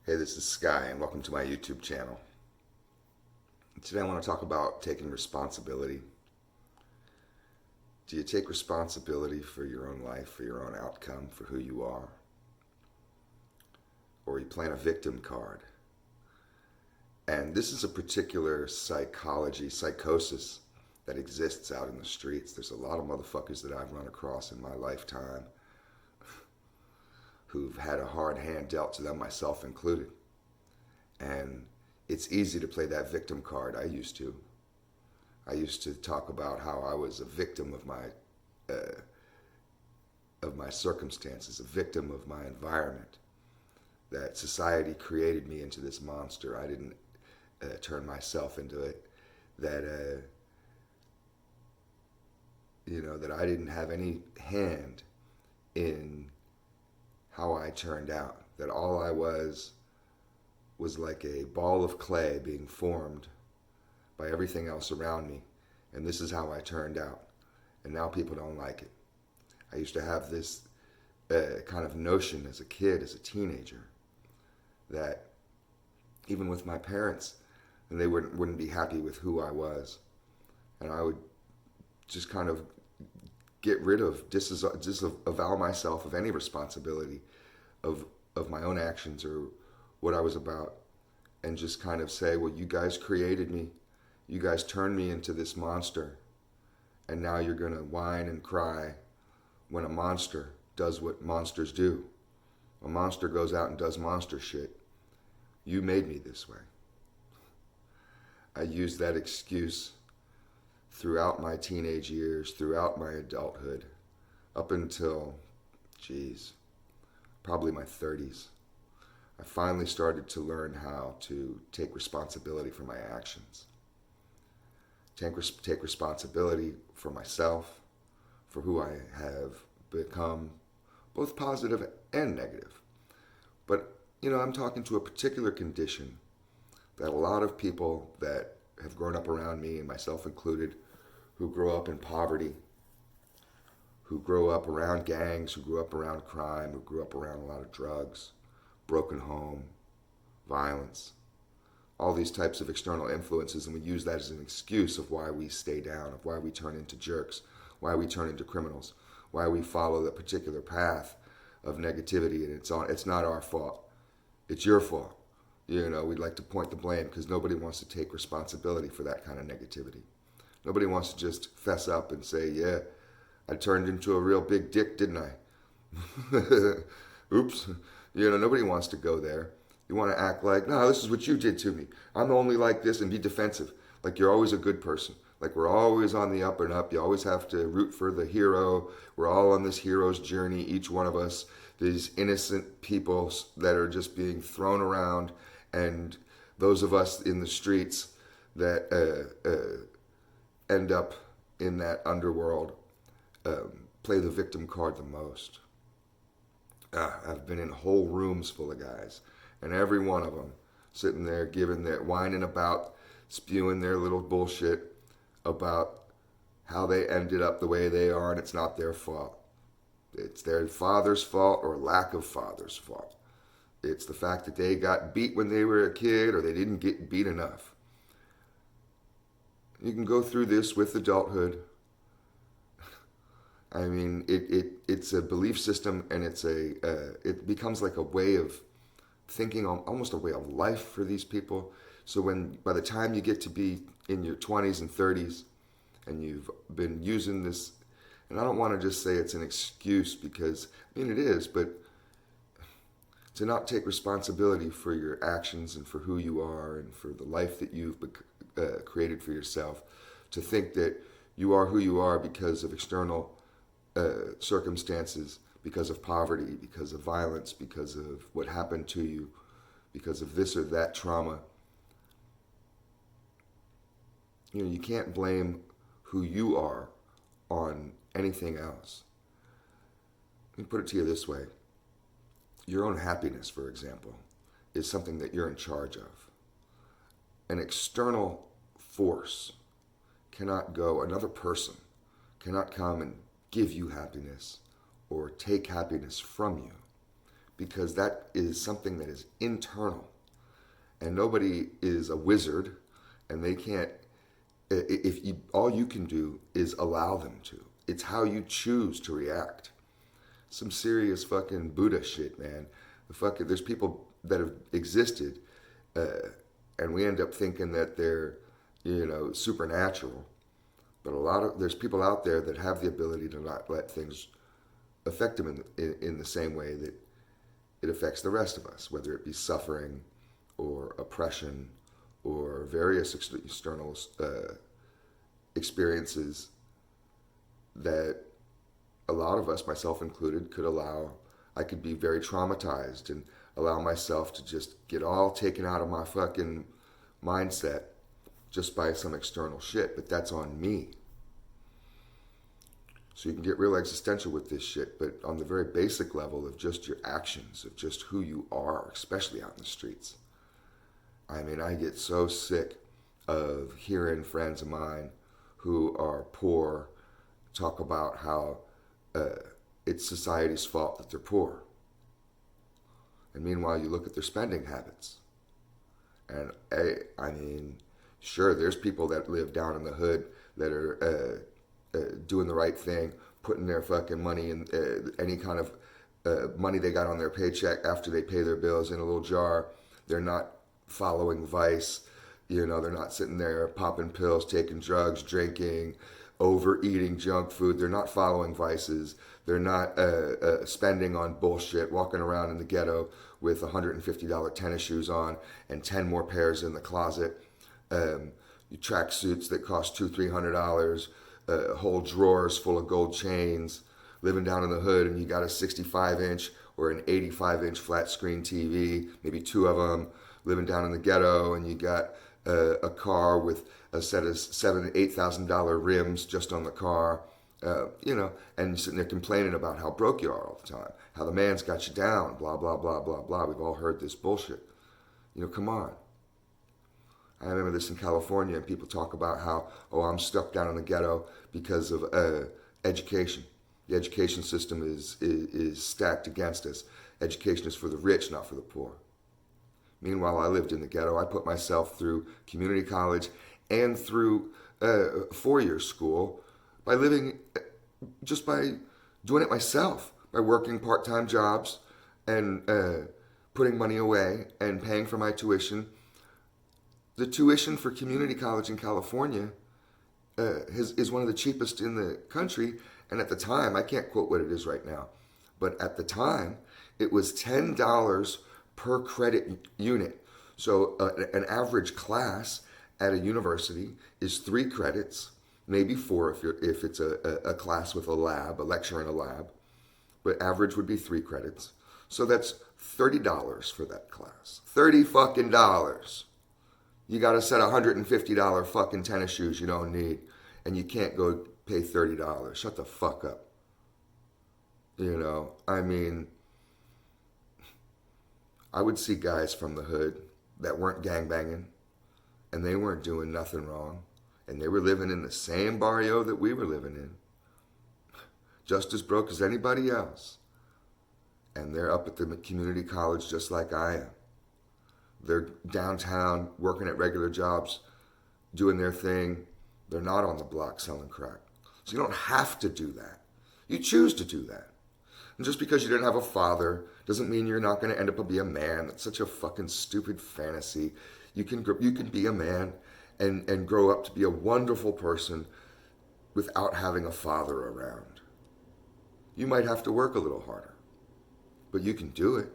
Hey, this is Sky, and welcome to my YouTube channel. Today I want to talk about taking responsibility. Do you take responsibility for your own life, for your own outcome, for who you are? Or are you playing a victim card? And this is a particular psychosis that exists out in the streets. There's a lot of motherfuckers that I've run across in my lifetime who've had a hard hand dealt to them, myself included. And it's easy to play that victim card. I used to. I used to talk about how I was a victim of my circumstances, a victim of my environment. That society created me into this monster. I didn't turn myself into it. That that I didn't have any hand in how I turned out. That all I was like a ball of clay being formed by everything else around me. And this is how I turned out. And now people don't like it. I used to have this kind of notion as a kid, as a teenager, that even with my parents, they wouldn't be happy with who I was. And I would just kind of get rid of, disavow myself of any responsibility of my own actions or what I was about, and just kind of say, well, you guys created me. You guys turned me into this monster. And now you're going to whine and cry when a monster does what monsters do. A monster goes out and does monster shit. You made me this way. I used that excuse throughout my teenage years, throughout my adulthood, up until, probably my 30s. I finally started to learn how to take responsibility for my actions. Take responsibility for myself, for who I have become, both positive and negative. But, I'm talking to a particular condition that a lot of people that have grown up around me, and myself included, who grow up in poverty, who grow up around gangs, who grew up around crime, who grew up around a lot of drugs, broken home, violence, all these types of external influences, and we use that as an excuse of why we stay down, of why we turn into jerks, why we turn into criminals, why we follow the particular path of negativity, and it's not our fault. It's your fault. We'd like to point the blame because nobody wants to take responsibility for that kind of negativity. Nobody wants to just fess up and say, yeah, I turned into a real big dick, didn't I? Oops. Nobody wants to go there. You want to act like, no, this is what you did to me. I'm only like this, and be defensive. Like you're always a good person. Like we're always on the up and up. You always have to root for the hero. We're all on this hero's journey, each one of us. These innocent people that are just being thrown around, and those of us in the streets that end up in that underworld play the victim card the most. I've been in whole rooms full of guys, and every one of them sitting there giving their whining about, spewing their little bullshit about how they ended up the way they are, and it's not their fault. It's their father's fault or lack of father's fault. It's the fact that they got beat when they were a kid, or they didn't get beat enough. You can go through this with adulthood. I mean, it's a belief system, and it becomes like a way of thinking, almost a way of life for these people. So by the time you get to be in your 20s and 30s, and you've been using this, and I don't want to just say it's an excuse because, it is, but to not take responsibility for your actions and for who you are and for the life that you've created for yourself, to think that you are who you are because of external circumstances, because of poverty, because of violence, because of what happened to you, because of this or that trauma. You can't blame who you are on anything else. Let me put it to you this way. Your own happiness, for example, is something that you're in charge of. An external force another person cannot come and give you happiness or take happiness from you, because that is something that is internal, and nobody is a wizard, and they can't. If you, all you can do is allow them to. It's how you choose to react. Some serious fucking Buddha shit, man. There's people that have existed, and we end up thinking that they're, supernatural. But there's people out there that have the ability to not let things affect them in the same way that it affects the rest of us, whether it be suffering or oppression or various external experiences that a lot of us, myself included, I could be very traumatized and allow myself to just get all taken out of my fucking mindset just by some external shit, but that's on me. So you can get real existential with this shit, but on the very basic level of just your actions, of just who you are, especially out in the streets. I mean, I get so sick of hearing friends of mine who are poor talk about how it's society's fault that they're poor. And meanwhile, you look at their spending habits. And I mean, sure, there's people that live down in the hood that are doing the right thing, putting their fucking money in any kind of money they got on their paycheck after they pay their bills in a little jar. They're not following vice. They're not sitting there popping pills, taking drugs, drinking, overeating junk food. They're not following vices. They're not spending on bullshit, walking around in the ghetto with $150 tennis shoes on and 10 more pairs in the closet. Track suits that cost $200-$300, whole drawers full of gold chains, living down in the hood, and you got a 65-inch or an 85-inch flat screen TV, maybe two of them, living down in the ghetto, and you got a car with a set of $7,000 to $8,000 rims just on the car, and you're sitting there complaining about how broke you are all the time, how the man's got you down, blah, blah, blah, blah, blah. We've all heard this bullshit. Come on. I remember this in California, and people talk about how, I'm stuck down in the ghetto because of education. The education system is stacked against us. Education is for the rich, not for the poor. Meanwhile, I lived in the ghetto. I put myself through community college and through four-year school by doing it myself, by working part-time jobs and putting money away and paying for my tuition. The tuition for community college in California is one of the cheapest in the country. And at the time, I can't quote what it is right now, but at the time, it was $10 per credit unit. So an average class at a university is 3 credits, maybe 4 if it's a class with a lecture in a lab. But average would be 3 credits. So that's $30 for that class. $30 fucking dollars. You got a set of $150 fucking tennis shoes you don't need, and you can't go pay $30. Shut the fuck up. I mean, I would see guys from the hood that weren't gangbanging, and they weren't doing nothing wrong, and they were living in the same barrio that we were living in, just as broke as anybody else. And they're up at the community college just like I am. They're downtown working at regular jobs, doing their thing. They're not on the block selling crack. So you don't have to do that. You choose to do that. And just because you didn't have a father doesn't mean you're not going to end up be a man. That's such a fucking stupid fantasy. You can be a man and grow up to be a wonderful person without having a father around. You might have to work a little harder, but you can do it.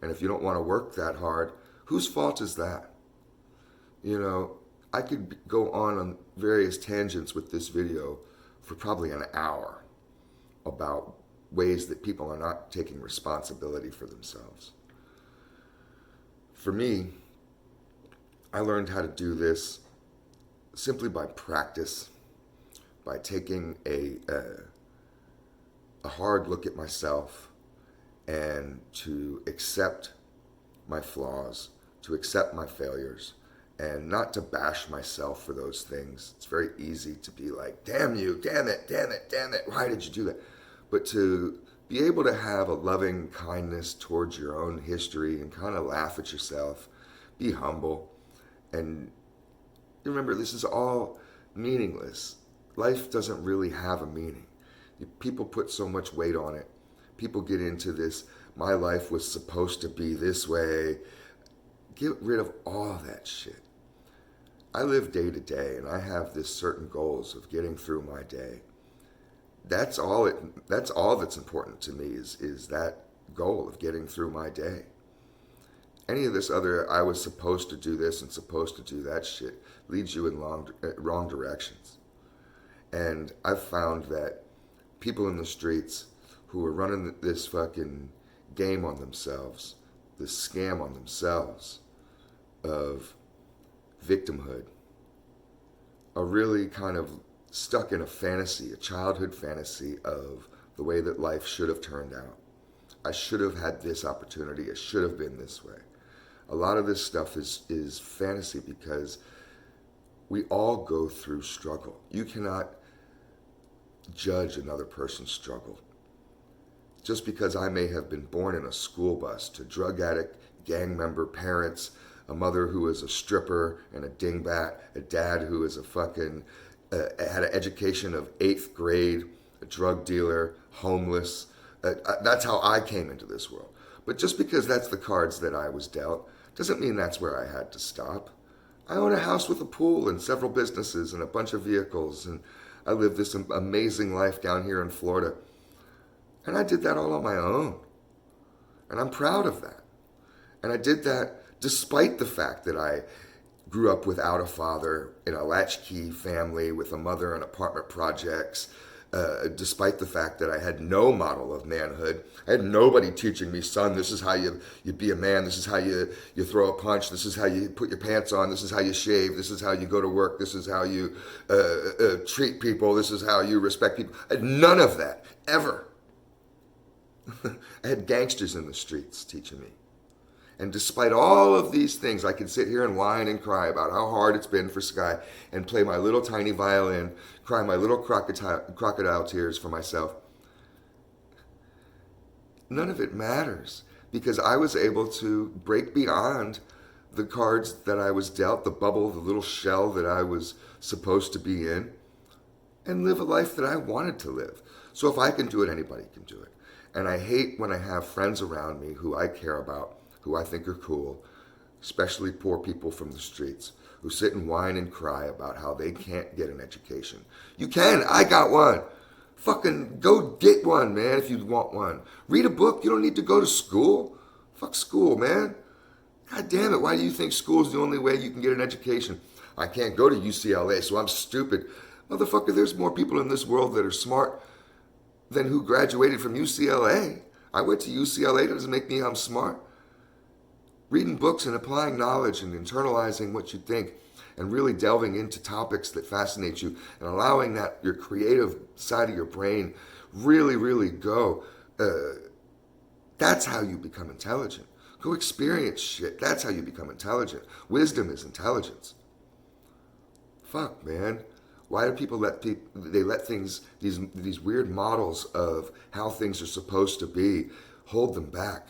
And if you don't want to work that hard, whose fault is that? I could go on various tangents with this video for probably an hour about ways that people are not taking responsibility for themselves. For me, I learned how to do this simply by practice, by taking a hard look at myself and to accept my flaws, to accept my failures, and not to bash myself for those things. It's very easy to be like, damn you, damn it, why did you do that? But to Be able to have a loving kindness towards your own history and kind of laugh at yourself. Be humble. And remember, this is all meaningless. Life doesn't really have a meaning. People put so much weight on it. People get into this, my life was supposed to be this way. Get rid of all that shit. I live day to day and I have this certain goals of getting through my day. That's all that's important to me is that goal of getting through my day. Any of this other I was supposed to do this and supposed to do that shit leads you in wrong directions. And I've found that people in the streets who are running this fucking game on themselves, this scam on themselves of victimhood, are really kind of stuck in a fantasy, a childhood fantasy of the way that life should have turned out. I should have had this opportunity. It should have been this way. A lot of this stuff is fantasy because we all go through struggle. You cannot judge another person's struggle. Just because I may have been born in a school bus to drug addict, gang member parents, a mother who is a stripper and a dingbat, a dad who is a fucking, had an education of 8th grade, a drug dealer, homeless. That's how I came into this world. But just because that's the cards that I was dealt, doesn't mean that's where I had to stop. I own a house with a pool and several businesses and a bunch of vehicles, and I live this amazing life down here in Florida. And I did that all on my own. And I'm proud of that. And I did that despite the fact that I grew up without a father in a latchkey family with a mother in apartment projects, despite the fact that I had no model of manhood. I had nobody teaching me, son, this is how you be a man, this is how you throw a punch, this is how you put your pants on, this is how you shave, this is how you go to work, this is how you treat people, this is how you respect people. I had none of that, ever. I had gangsters in the streets teaching me. And despite all of these things, I can sit here and whine and cry about how hard it's been for Sky and play my little tiny violin, cry my little crocodile tears for myself. None of it matters because I was able to break beyond the cards that I was dealt, the bubble, the little shell that I was supposed to be in, and live a life that I wanted to live. So if I can do it, anybody can do it. And I hate when I have friends around me who I care about, who I think are cool, especially poor people from the streets, who sit and whine and cry about how they can't get an education. You can. I got one. Fucking go get one, man, if you want one. Read a book. You don't need to go to school. Fuck school, man. God damn it. Why do you think school is the only way you can get an education? I can't go to UCLA, so I'm stupid. Motherfucker, there's more people in this world that are smart than who graduated from UCLA. I went to UCLA. That doesn't make me I'm smart. Reading books and applying knowledge and internalizing what you think and really delving into topics that fascinate you and allowing that your creative side of your brain really, really go. That's how you become intelligent. Go experience shit. That's how you become intelligent. Wisdom is intelligence. Fuck, man. Why do people let things, these weird models of how things are supposed to be, hold them back?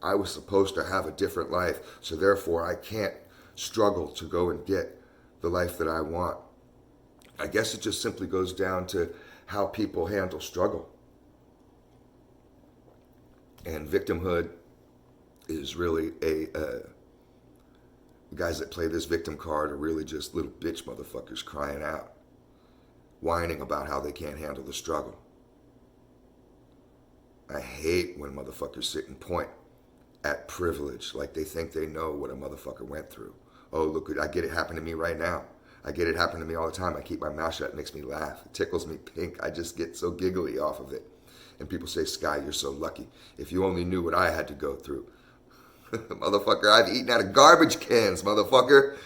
I was supposed to have a different life, so therefore I can't struggle to go and get the life that I want. I guess it just simply goes down to how people handle struggle. And victimhood is really the guys that play this victim card are really just little bitch motherfuckers crying out, whining about how they can't handle the struggle. I hate when motherfuckers sit and point at privilege like they think they know what a motherfucker went through. Oh, look, I get it happen to me right now. I get it happen to me all the time. I keep my mouth shut. It makes me laugh. It tickles me pink. I just get so giggly off of it. And people say, Sky, you're so lucky. If you only knew what I had to go through. Motherfucker, I've eaten out of garbage cans, motherfucker.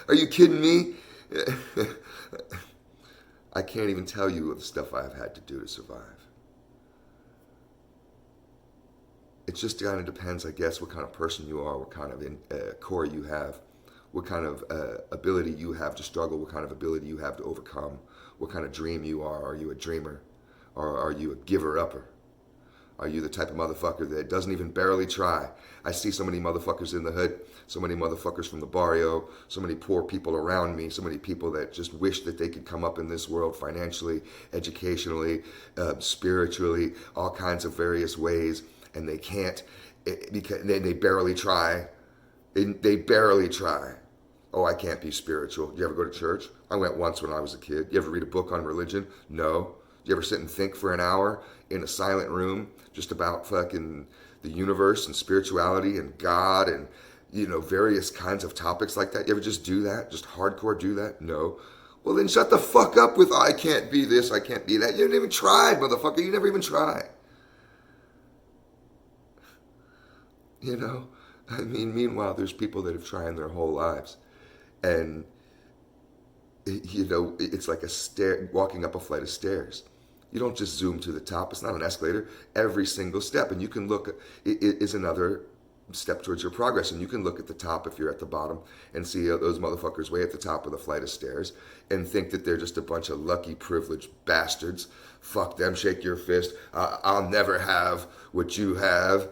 Are you kidding me? I can't even tell you the stuff I've had to do to survive. It just kind of depends, I guess, what kind of person you are, what kind of core you have, what kind of ability you have to struggle, what kind of ability you have to overcome, what kind of dream you are. Are you a dreamer or are you a giver-upper? Are you the type of motherfucker that doesn't even barely try? I see so many motherfuckers in the hood, so many motherfuckers from the barrio, so many poor people around me, so many people that just wish that they could come up in this world financially, educationally, spiritually, all kinds of various ways, and they can't because they barely try. They barely try. Oh, I can't be spiritual. You ever go to church? I went once when I was a kid. You ever read a book on religion? No. You ever sit and think for an hour in a silent room just about fucking the universe and spirituality and God and, various kinds of topics like that? You ever just do that? Just hardcore do that? No. Well, then shut the fuck up with, I can't be this, I can't be that. You didn't even try, motherfucker. You never even try. Meanwhile, there's people that have tried their whole lives. And, it's like walking up a flight of stairs. You don't just zoom to the top. It's not an escalator. Every single step. And you can look, it is another step towards your progress. And you can look at the top if you're at the bottom and see those motherfuckers way at the top of the flight of stairs and think that they're just a bunch of lucky, privileged bastards. Fuck them, shake your fist. I'll never have what you have.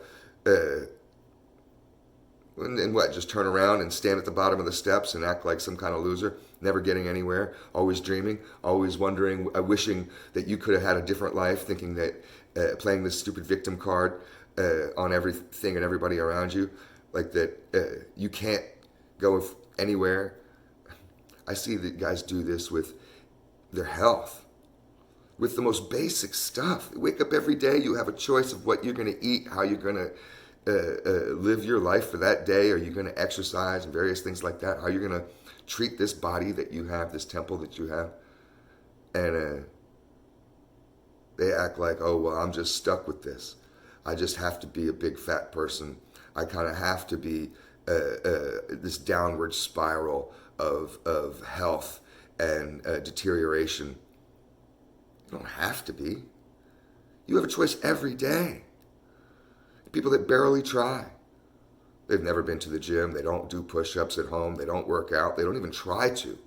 And what, just turn around and stand at the bottom of the steps and act like some kind of loser, never getting anywhere, always dreaming, always wondering, wishing that you could have had a different life, thinking that playing this stupid victim card on everything and everybody around you, like that you can't go anywhere. I see that guys do this with their health, with the most basic stuff. You wake up every day, you have a choice of what you're going to eat, how you're going to live your life for that day. Are you going to exercise and various things like that? How you're going to treat this body that you have, this temple that you have. And they act like, oh, well, I'm just stuck with this. I just have to be a big fat person. I kind of have to be this downward spiral of health and deterioration. You don't have to be. You have a choice every day. People that barely try. They've never been to the gym. They don't do push-ups at home. They don't work out. They don't even try to.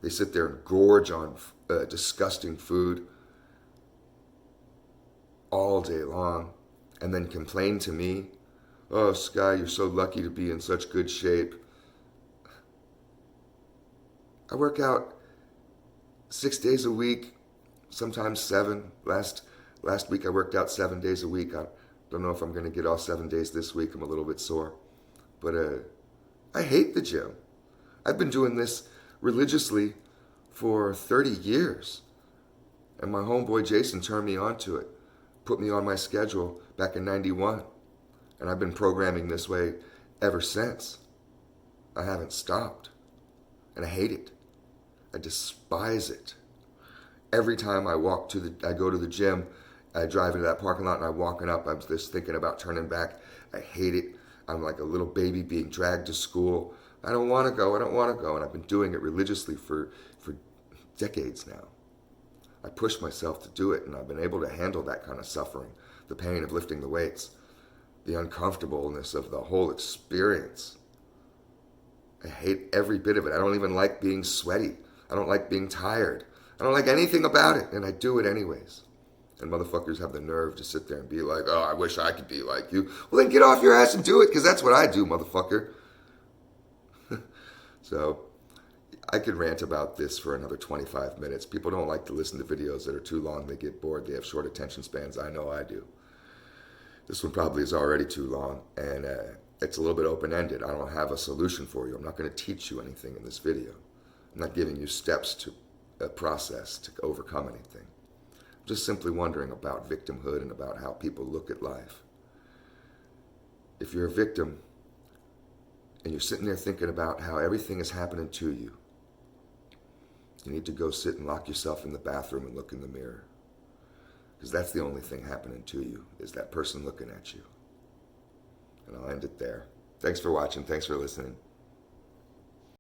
They sit there and gorge on disgusting food all day long and then complain to me, oh, Sky, you're so lucky to be in such good shape. I work out 6 days a week, sometimes 7. Last week I worked out 7 days a week. Don't know if I'm going to get all 7 days this week. I'm a little bit sore. But I hate the gym. I've been doing this religiously for 30 years. And my homeboy Jason turned me on to it, put me on my schedule back in 91. And I've been programming this way ever since. I haven't stopped. And I hate it. I despise it. Every time I go to the gym, I drive into that parking lot and I'm walking up, I'm just thinking about turning back. I hate it. I'm like a little baby being dragged to school. I don't want to go. And I've been doing it religiously for decades now. I pushed myself to do it and I've been able to handle that kind of suffering, the pain of lifting the weights, the uncomfortableness of the whole experience. I hate every bit of it. I don't even like being sweaty. I don't like being tired. I don't like anything about it, and I do it anyways. And motherfuckers have the nerve to sit there and be like, oh, I wish I could be like you. Well, then get off your ass and do it, because that's what I do, motherfucker. So I could rant about this for another 25 minutes. People don't like to listen to videos that are too long. They get bored. They have short attention spans. I know I do. This one probably is already too long, and it's a little bit open-ended. I don't have a solution for you. I'm not going to teach you anything in this video. I'm not giving you steps to a process to overcome anything. I'm just simply wondering about victimhood and about how people look at life. If you're a victim and you're sitting there thinking about how everything is happening to you, you need to go sit and lock yourself in the bathroom and look in the mirror. Because that's the only thing happening to you, is that person looking at you. And I'll end it there. Thanks for watching. Thanks for listening.